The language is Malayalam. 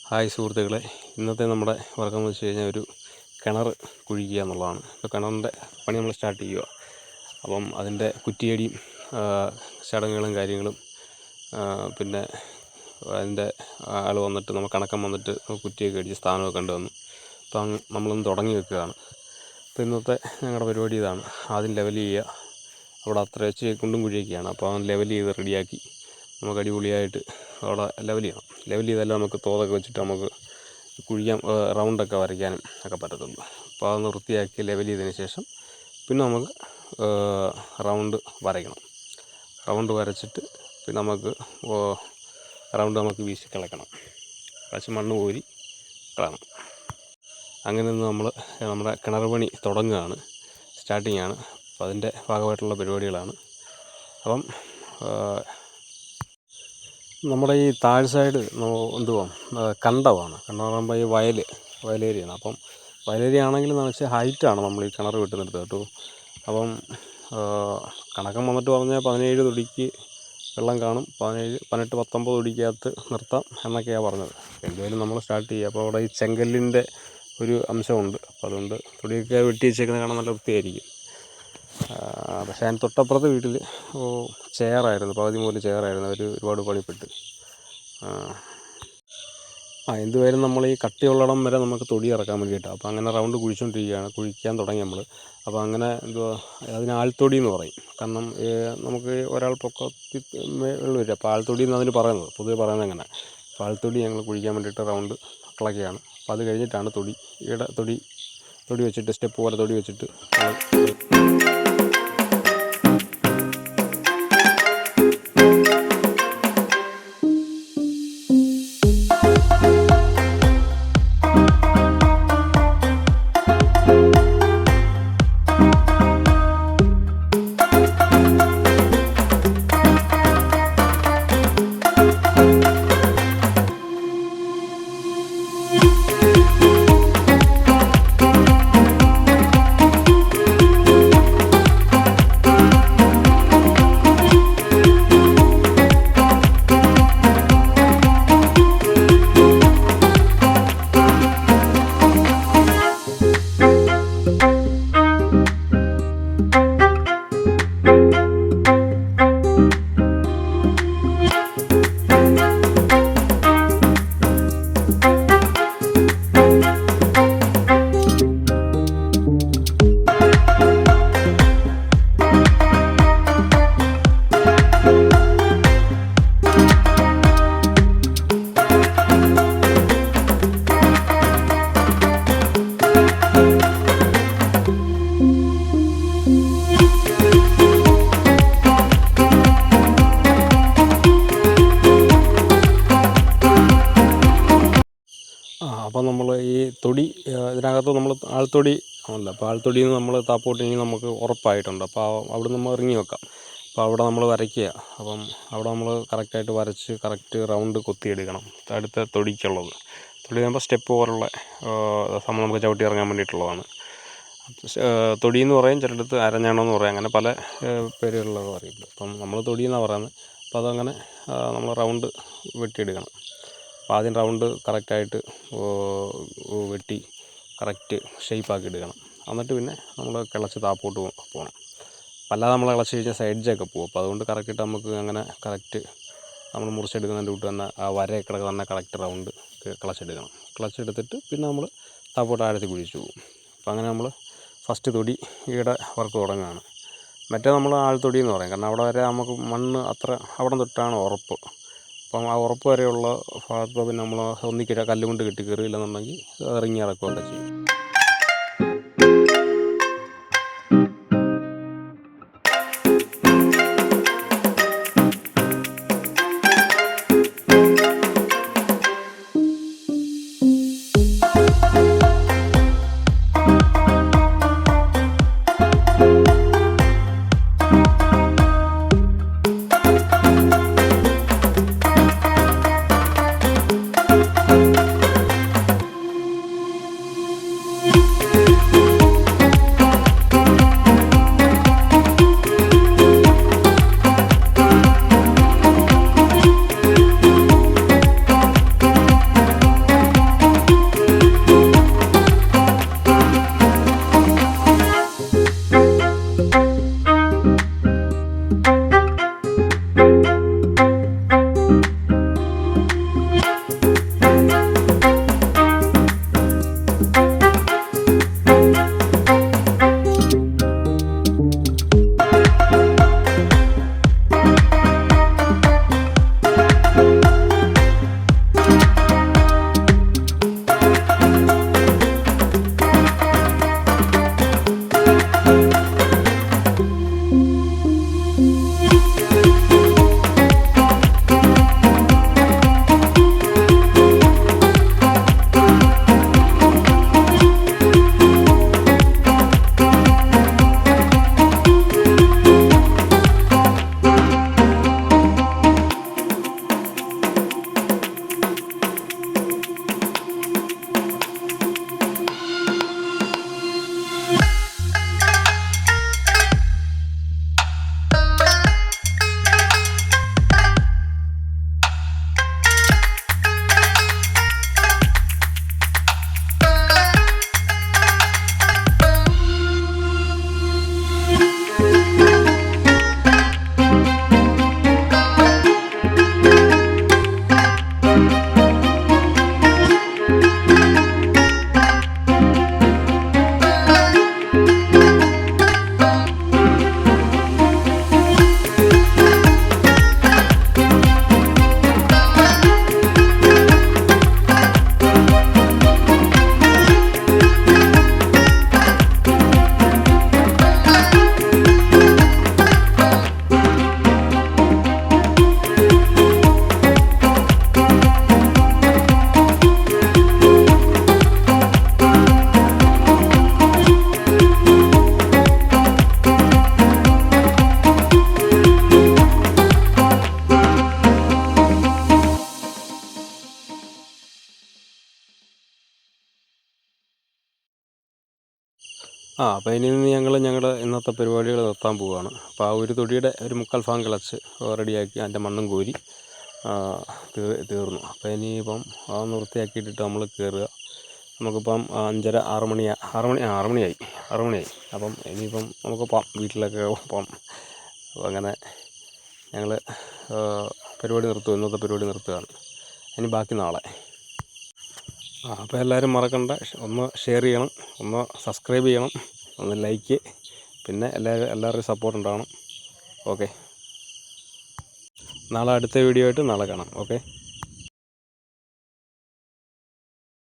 ഹായ് സുഹൃത്തുക്കളെ, ഇന്നത്തെ നമ്മുടെ വർക്കെന്ന് വെച്ച് കഴിഞ്ഞാൽ ഒരു കിണർ കുഴിക്കുക എന്നുള്ളതാണ്. ഇപ്പോൾ കിണറിൻ്റെ പണി നമ്മൾ സ്റ്റാർട്ട് ചെയ്യുക. അപ്പം അതിൻ്റെ കുറ്റിയടിയും ചടങ്ങുകളും കാര്യങ്ങളും പിന്നെ അതിൻ്റെ ആൾ വന്നിട്ട് നമ്മൾ കണക്കം വന്നിട്ട് കുറ്റിയൊക്കെ അടിച്ച് സ്ഥാനമൊക്കെ കണ്ടുവന്നു. അപ്പം നമ്മളൊന്ന് തുടങ്ങി വെക്കുകയാണ്. അപ്പോൾ ഇന്നത്തെ ഞങ്ങളുടെ പരിപാടി ഇതാണ്. ആദ്യം ലെവൽ ചെയ്യുക. അവിടെ അത്ര വെച്ച് കുണ്ടും കുഴിയൊക്കെയാണ്. അപ്പോൾ അത് ലെവൽ ചെയ്ത് റെഡിയാക്കി നമുക്ക് അടിപൊളിയായിട്ട് അവിടെ ലെവൽ ചെയ്യണം. ലെവൽ ചെയ്താലും നമുക്ക് തോതൊക്കെ വെച്ചിട്ട് നമുക്ക് കുഴിക്കാൻ റൗണ്ടൊക്കെ വരയ്ക്കാനും ഒക്കെ പറ്റത്തുള്ളൂ. അപ്പോൾ അതൊന്ന് വൃത്തിയാക്കി ലെവൽ ചെയ്തതിന് ശേഷം പിന്നെ നമുക്ക് റൗണ്ട് വരയ്ക്കണം. റൗണ്ട് വരച്ചിട്ട് പിന്നെ നമുക്ക് റൗണ്ട് നമുക്ക് വീശി കളയ്ക്കണം. കുറച്ച് മണ്ണ് കോരി കളയണം. അങ്ങനെ നമ്മൾ നമ്മുടെ കിണർ പണി തുടങ്ങുകയാണ്, സ്റ്റാർട്ടിങ്ങാണ്. അപ്പോൾ അതിൻ്റെ ഭാഗമായിട്ടുള്ള പരിപാടികളാണ്. അപ്പം നമ്മുടെ ഈ താഴ് സൈഡ് കണ്ടമാണ്. കണ്ടം പറയുമ്പോൾ ഈ വയലേരിയാണ്. അപ്പം വയലേരിയ ആണെങ്കിലും എന്ന് വെച്ചാൽ ഹൈറ്റാണ് നമ്മൾ ഈ കിണർ വെട്ടുന്നിടത്ത് കേട്ടോ. അപ്പം കണക്കം വന്നിട്ട് പറഞ്ഞാൽ 17 തൊടിക്ക് വെള്ളം കാണും, 17, 18, 19 തൊടിക്കകത്ത് നിർത്താം എന്നൊക്കെയാണ് പറഞ്ഞത്. എന്തായാലും നമ്മൾ സ്റ്റാർട്ട് ചെയ്യുക. അപ്പോൾ അവിടെ ഈ ചെങ്കല്ലിൻ്റെ ഒരു അംശമുണ്ട്. അപ്പോൾ അതുകൊണ്ട് തൊടിയൊക്കെ വെട്ടി വെച്ചേക്കുന്നത് കാണാൻ നല്ല വൃത്തിയായിരിക്കും. പക്ഷേ അതിന് തൊട്ടപ്പുറത്തെ വീട്ടിൽ ചെയറായിരുന്നു, പകുതി മുതൽ ചെയറായിരുന്നു. അവർ ഒരുപാട് പണിപ്പെട്ട്. എന്തുവരും നമ്മൾ ഈ കട്ടിയുള്ളിടം വരെ നമുക്ക് തൊടി ഇറക്കാൻ വേണ്ടിയിട്ടാണ്. അപ്പോൾ അങ്ങനെ റൗണ്ട് കുഴിക്കാൻ തുടങ്ങി നമ്മൾ. അപ്പോൾ അങ്ങനെ അതിന് ആൾത്തൊടി എന്ന് പറയും. കാരണം നമുക്ക് ഒരാൾ പൊക്കത്തിൽ വരും. അപ്പോൾ ആൾത്തൊടി എന്ന് അതിന് പറയുന്നത്, പൊതുവെ പറയുന്നത് അങ്ങനെ. അപ്പോൾ ആൾത്തൊടി ഞങ്ങൾ കുഴിക്കാൻ വേണ്ടിയിട്ട് റൗണ്ട് ഇളക്കുകയാണ്. അപ്പോൾ അത് കഴിഞ്ഞിട്ടാണ് തൊടി വെച്ചിട്ട് സ്റ്റെപ്പ് പോലെ തൊടി വെച്ചിട്ട് അപ്പോൾ നമ്മൾ ഈ തൊടി ഇതിനകത്ത് നമ്മൾ ആൾത്തൊടി ആണല്ലോ. അപ്പോൾ ആൾത്തൊടിയിൽ നിന്ന് നമ്മൾ താപ്പോട്ടിനി നമുക്ക് ഉറപ്പായിട്ടുണ്ട്. അപ്പോൾ അവിടെ നമ്മൾ ഇറങ്ങി വെക്കാം. അപ്പോൾ അവിടെ നമ്മൾ വരയ്ക്കുക. അപ്പം അവിടെ നമ്മൾ കറക്റ്റായിട്ട് വരച്ച് കറക്റ്റ് റൗണ്ട് കൊത്തിയെടുക്കണം. അടുത്ത തൊടിക്കുള്ളത് ആകുമ്പോൾ സ്റ്റെപ്പ് പോലുള്ള സംഭവം നമുക്ക് ചവിട്ടി ഇറങ്ങാൻ വേണ്ടിയിട്ടുള്ളതാണ്. തൊടി എന്ന് പറയും, ചിലയിടത്ത് അരഞ്ഞാണമെന്ന് പറയും, അങ്ങനെ പല പേരുകളിലൊക്കെ പറയുന്നത്. അപ്പം നമ്മൾ തൊടി എന്നാണ് പറയുന്നത്. അപ്പോൾ അതങ്ങനെ നമ്മൾ റൗണ്ട് വെട്ടിയെടുക്കണം. അപ്പോൾ ആദ്യം റൗണ്ട് കറക്റ്റായിട്ട് വെട്ടി കറക്റ്റ് ഷേപ്പാക്കി എടുക്കണം. എന്നിട്ട് പിന്നെ നമ്മൾ കിളച്ച് താപ്പോട്ട് പോകണം. അല്ലാതെ നമ്മൾ കിളച്ച് കഴിഞ്ഞാൽ സൈഡ്ജൊക്കെ പോകും. അപ്പോൾ അതുകൊണ്ട് കറക്റ്റായിട്ട് നമുക്ക് അങ്ങനെ കറക്റ്റ് നമ്മൾ മുറിച്ചെടുക്കുന്നതിൻ്റെ കൂട്ട് തന്നെ ആ വരയൊക്കെ തന്നെ കറക്റ്റ് റൗണ്ട് കിളച്ചെടുത്തിട്ട് പിന്നെ നമ്മൾ താപ്പോട്ട് ആഴത്തിൽ കുഴിച്ചു പോകും. അപ്പോൾ അങ്ങനെ നമ്മൾ ഫസ്റ്റ് തൊടിയുടെ വർക്ക് തുടങ്ങുകയാണ്. മറ്റേ നമ്മൾ ആൾത്തൊടി എന്ന് പറയും. കാരണം അവിടെ വരെ നമുക്ക് മണ്ണ് അത്ര അവിടെ തൊട്ടാണ് ഉറപ്പ്. അപ്പം ആ ഉറപ്പ് വരെയുള്ള ഭാഗത്ത് പിന്നെ നമ്മൾ ഒന്നിക്കിര കല്ലുകൊണ്ട് കെട്ടി കയറിയില്ലെന്നുണ്ടെങ്കിൽ ഇറങ്ങി ഇറക്കുകയൊക്കെ ചെയ്യും. അപ്പോൾ ഇനി നിന്ന് ഞങ്ങളുടെ ഇന്നത്തെ പരിപാടികൾ നിർത്താൻ പോവുകയാണ്. അപ്പോൾ ആ ഒരു തൊടിയുടെ ഒരു 1/4 ഭാഗം കിളച്ച് റെഡിയാക്കി അതിൻ്റെ മണ്ണും കോരി തീർന്നു. അപ്പോൾ ഇനിയിപ്പം അതൊന്ന് വൃത്തിയാക്കിയിട്ടിട്ട് നമ്മൾ കയറുക. നമുക്കിപ്പം 5:30 6 മണിയായി. അപ്പം ഇനിയിപ്പം നമുക്ക് പോകാം, വീട്ടിലൊക്കെ പോകാം. അപ്പോൾ അങ്ങനെ ഞങ്ങൾ ഇന്നത്തെ പരിപാടി നിർത്തുകയാണ്. ഇനി ബാക്കി നാളെ. അപ്പോൾ എല്ലാവരും മറക്കണ്ട, ഒന്ന് ഷെയർ ചെയ്യണം, ഒന്ന് സബ്സ്ക്രൈബ് ചെയ്യണം, ഒന്ന് ലൈക്ക്, പിന്നെ എല്ലാവരുടെയും സപ്പോർട്ട് ഉണ്ടാവണം. ഓക്കെ, നാളെ അടുത്ത വീഡിയോ ആയിട്ട് നാളെ കാണാം. ഓക്കെ.